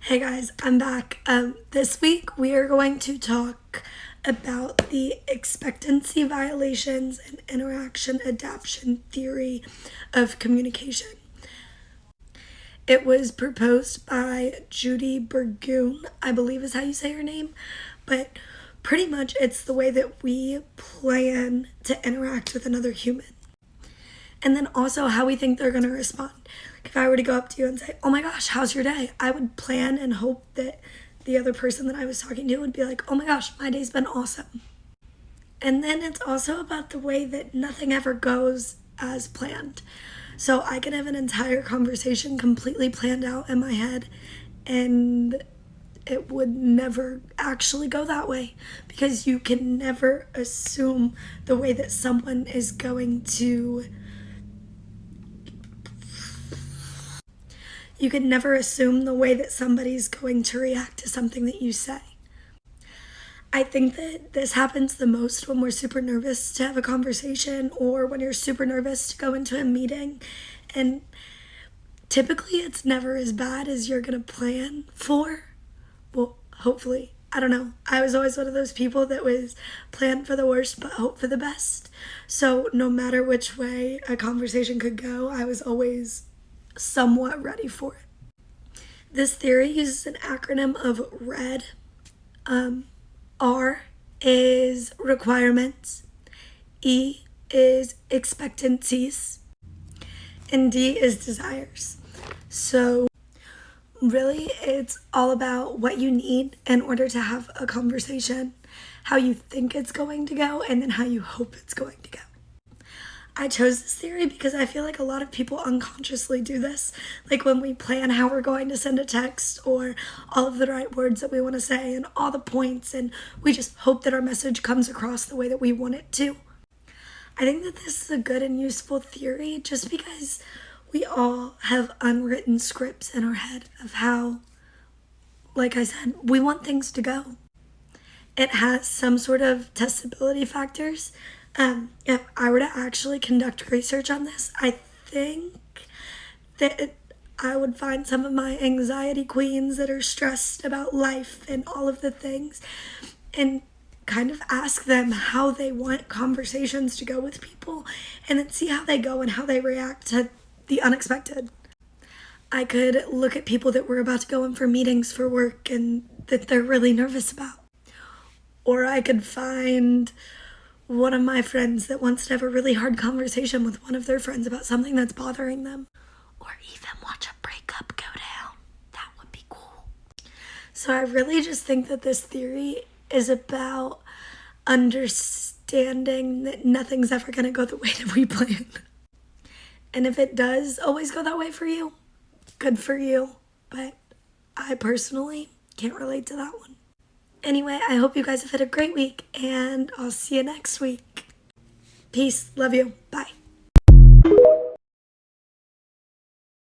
Hey guys, I'm back. This week we are going to talk about the expectancy violations and interaction adaptation theory of communication. It was proposed by Judy Burgoon, I believe is how you say her name, but pretty much it's the way that we plan to interact with another human. And then also how we think they're going to respond. If I were to go up to you and say, oh my gosh, how's your day? I would plan and hope that the other person that I was talking to would be like, oh my gosh, my day's been awesome. And then it's also about the way that nothing ever goes as planned. So I can have an entire conversation completely planned out in my head and it would never actually go that way because you can never assume the way that someone is going to You can never assume the way that somebody's going to react to something that you say. I think that this happens the most when we're super nervous to have a conversation or when you're super nervous to go into a meeting. And typically it's never as bad as you're going to plan for. Well, hopefully. I don't know. I was always one of those people that was plan for the worst but hope for the best. So no matter which way a conversation could go, I was always somewhat ready for it. This theory uses an acronym of RED. R is requirements, E is expectancies, and D is desires. So really it's all about what you need in order to have a conversation, how you think it's going to go, and then how you hope it's going to go. I chose this theory because I feel like a lot of people unconsciously do this. Like when we plan how we're going to send a text or all of the right words that we want to say and all the points, and we just hope that our message comes across the way that we want it to. I think that this is a good and useful theory just because we all have unwritten scripts in our head of how, like I said, we want things to go. It has some sort of testability factors. If I were to actually conduct research on this, I think that I would find some of my anxiety queens that are stressed about life and all of the things and kind of ask them how they want conversations to go with people and then see how they go and how they react to the unexpected. I could look at people that were about to go in for meetings for work and that they're really nervous about. Or I could find one of my friends that wants to have a really hard conversation with one of their friends about something that's bothering them. Or even watch a breakup go down. That would be cool. So I really just think that this theory is about understanding that nothing's ever going to go the way that we plan. And if it does always go that way for you, good for you. But I personally can't relate to that one. Anyway, I hope you guys have had a great week, and I'll see you next week. Peace. Love you. Bye.